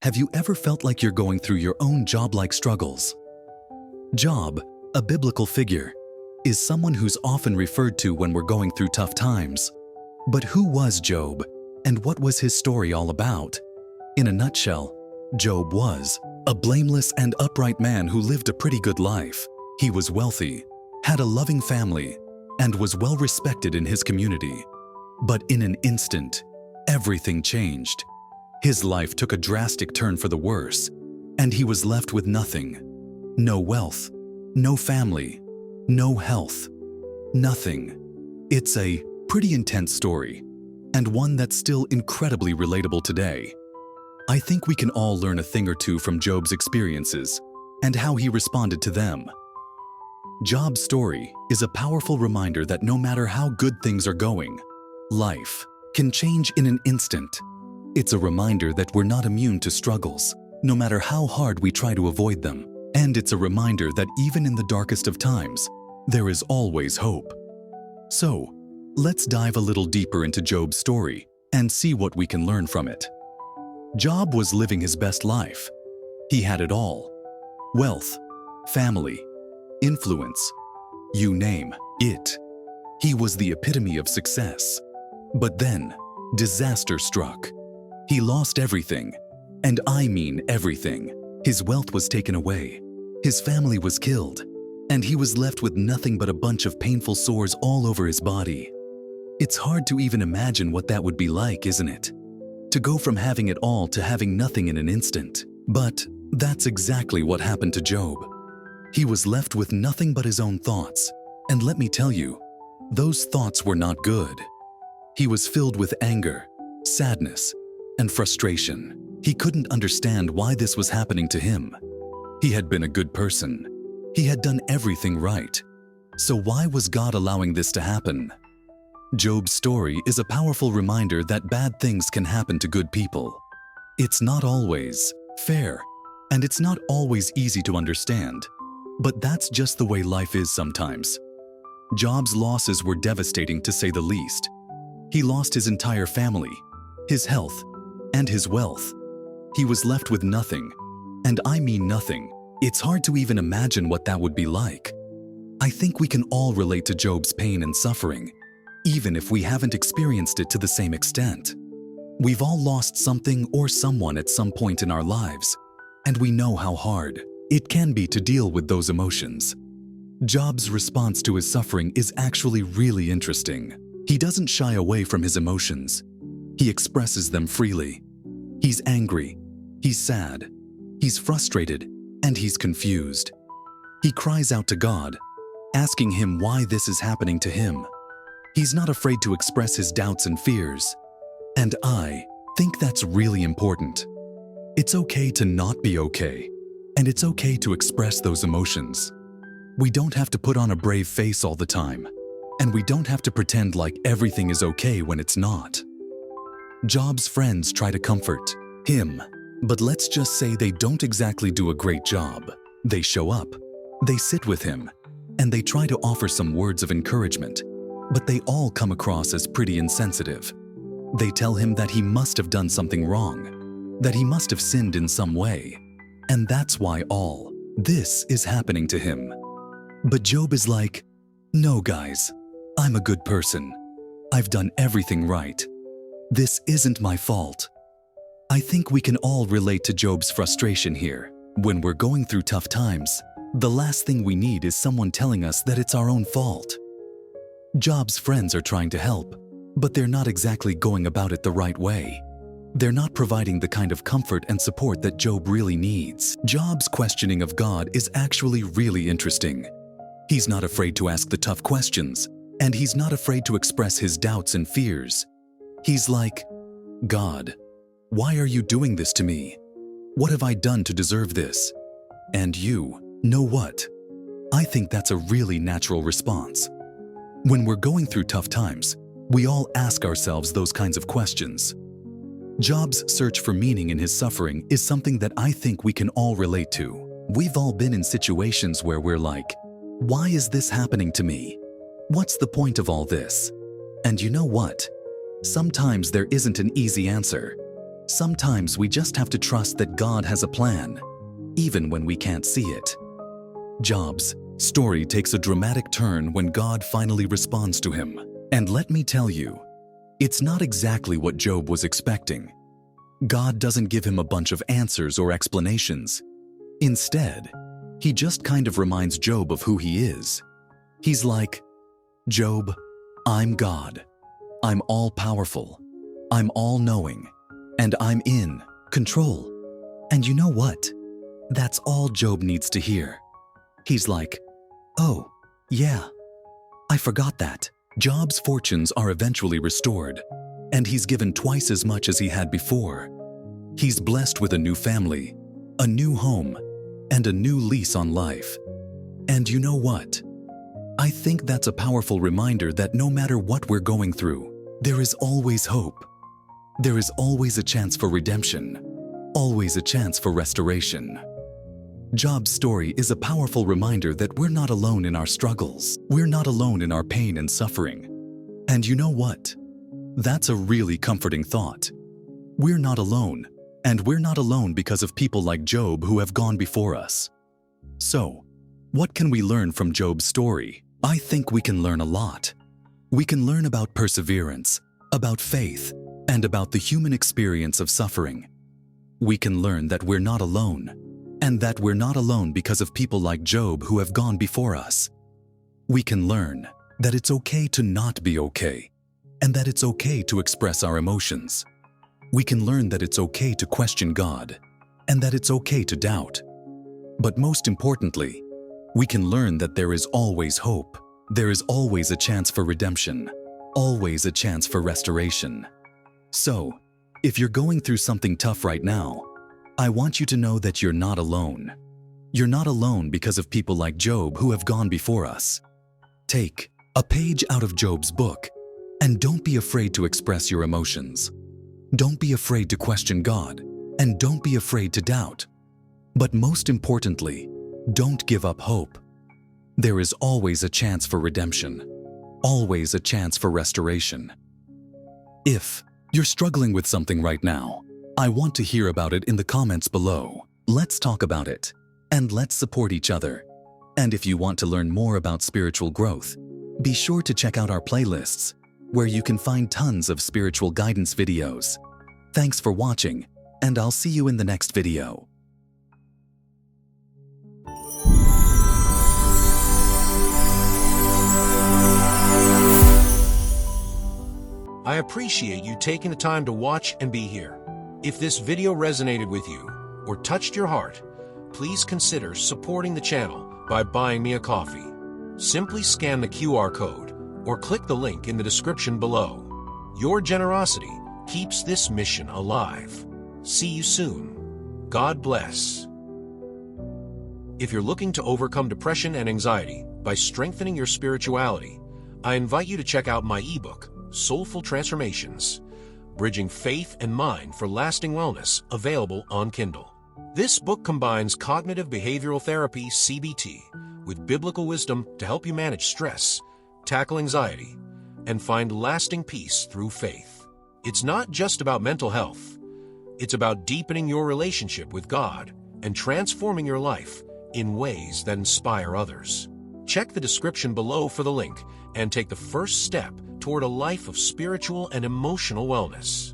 Have you ever felt like you're going through your own job-like struggles? Job, a biblical figure, is someone who's often referred to when we're going through tough times. But who was Job, and what was his story all about? In a nutshell, Job was a blameless and upright man who lived a pretty good life. He was wealthy, had a loving family, and was well respected in his community. But in an instant, everything changed. His life took a drastic turn for the worse, and he was left with nothing. No wealth, no family, no health, nothing. It's a pretty intense story, and one that's still incredibly relatable today. I think we can all learn a thing or two from Job's experiences and how he responded to them. Job's story is a powerful reminder that no matter how good things are going, life can change in an instant. It's a reminder that we're not immune to struggles, no matter how hard we try to avoid them. And it's a reminder that even in the darkest of times, there is always hope. So, let's dive a little deeper into Job's story and see what we can learn from it. Job was living his best life. He had it all: wealth, family, influence, you name it. He was the epitome of success. But then, disaster struck. He lost everything, and I mean everything. His wealth was taken away, his family was killed, and he was left with nothing but a bunch of painful sores all over his body. It's hard to even imagine what that would be like, isn't it? To go from having it all to having nothing in an instant. But that's exactly what happened to Job. He was left with nothing but his own thoughts, and let me tell you, those thoughts were not good. He was filled with anger, sadness, and frustration. He couldn't understand why this was happening to him. He had been a good person. He had done everything right. So why was God allowing this to happen? Job's story is a powerful reminder that bad things can happen to good people. It's not always fair, and it's not always easy to understand. But that's just the way life is sometimes. Job's losses were devastating, to say the least. He lost his entire family, his health, and his wealth. He was left with nothing, and I mean nothing. It's hard to even imagine what that would be like. I think we can all relate to Job's pain and suffering, even if we haven't experienced it to the same extent. We've all lost something or someone at some point in our lives, and we know how hard it can be to deal with those emotions. Job's response to his suffering is actually really interesting. He doesn't shy away from his emotions. He expresses them freely. He's angry, he's sad, he's frustrated, and he's confused. He cries out to God, asking him why this is happening to him. He's not afraid to express his doubts and fears. And I think that's really important. It's okay to not be okay, and it's okay to express those emotions. We don't have to put on a brave face all the time, and we don't have to pretend like everything is okay when it's not. Job's friends try to comfort him, but let's just say they don't exactly do a great job. They show up, they sit with him, and they try to offer some words of encouragement, but they all come across as pretty insensitive. They tell him that he must have done something wrong, that he must have sinned in some way, and that's why all this is happening to him. But Job is like, no guys, I'm a good person. I've done everything right. This isn't my fault. I think we can all relate to Job's frustration here. When we're going through tough times, the last thing we need is someone telling us that it's our own fault. Job's friends are trying to help, but they're not exactly going about it the right way. They're not providing the kind of comfort and support that Job really needs. Job's questioning of God is actually really interesting. He's not afraid to ask the tough questions, and he's not afraid to express his doubts and fears. He's like, God, why are you doing this to me? What have I done to deserve this? And you know what? I think that's a really natural response. When we're going through tough times, we all ask ourselves those kinds of questions. Job's search for meaning in his suffering is something that I think we can all relate to. We've all been in situations where we're like, why is this happening to me? What's the point of all this? And you know what? Sometimes there isn't an easy answer. Sometimes we just have to trust that God has a plan, even when we can't see it. Job's story takes a dramatic turn when God finally responds to him. And let me tell you, it's not exactly what Job was expecting. God doesn't give him a bunch of answers or explanations. Instead, he just kind of reminds Job of who he is. He's like, "Job, I'm God. I'm all-powerful. I'm all-knowing. And I'm in control." And you know what? That's all Job needs to hear. He's like, "Oh, yeah, I forgot that." Job's fortunes are eventually restored, and he's given twice as much as he had before. He's blessed with a new family, a new home, and a new lease on life. And you know what? I think that's a powerful reminder that no matter what we're going through, there is always hope. There is always a chance for redemption, always a chance for restoration. Job's story is a powerful reminder that we're not alone in our struggles. We're not alone in our pain and suffering. And you know what? That's a really comforting thought. We're not alone, and we're not alone because of people like Job who have gone before us. So, what can we learn from Job's story? I think we can learn a lot. We can learn about perseverance, about faith, and about the human experience of suffering. We can learn that we're not alone, and that we're not alone because of people like Job who have gone before us. We can learn that it's okay to not be okay, and that it's okay to express our emotions. We can learn that it's okay to question God, and that it's okay to doubt. But most importantly, we can learn that there is always hope. There is always a chance for redemption, always a chance for restoration. So, if you're going through something tough right now, I want you to know that you're not alone. You're not alone because of people like Job who have gone before us. Take a page out of Job's book, and don't be afraid to express your emotions. Don't be afraid to question God, and don't be afraid to doubt. But most importantly, don't give up hope. There is always a chance for redemption, always a chance for restoration. If you're struggling with something right now, I want to hear about it in the comments below. Let's talk about it, and let's support each other. And if you want to learn more about spiritual growth, be sure to check out our playlists, where you can find tons of spiritual guidance videos. Thanks for watching, and I'll see you in the next video. I appreciate you taking the time to watch and be here. If this video resonated with you or touched your heart, please consider supporting the channel by buying me a coffee. Simply scan the QR code or click the link in the description below. Your generosity keeps this mission alive. See you soon. God bless. If you're looking to overcome depression and anxiety by strengthening your spirituality, I invite you to check out my ebook, Soulful Transformations, Bridging Faith and Mind for Lasting Wellness, available on Kindle. This book combines cognitive behavioral therapy, CBT, with biblical wisdom to help you manage stress, tackle anxiety, and find lasting peace through faith. It's not just about mental health. It's about deepening your relationship with God and transforming your life in ways that inspire others. Check the description below for the link and take the first step toward a life of spiritual and emotional wellness.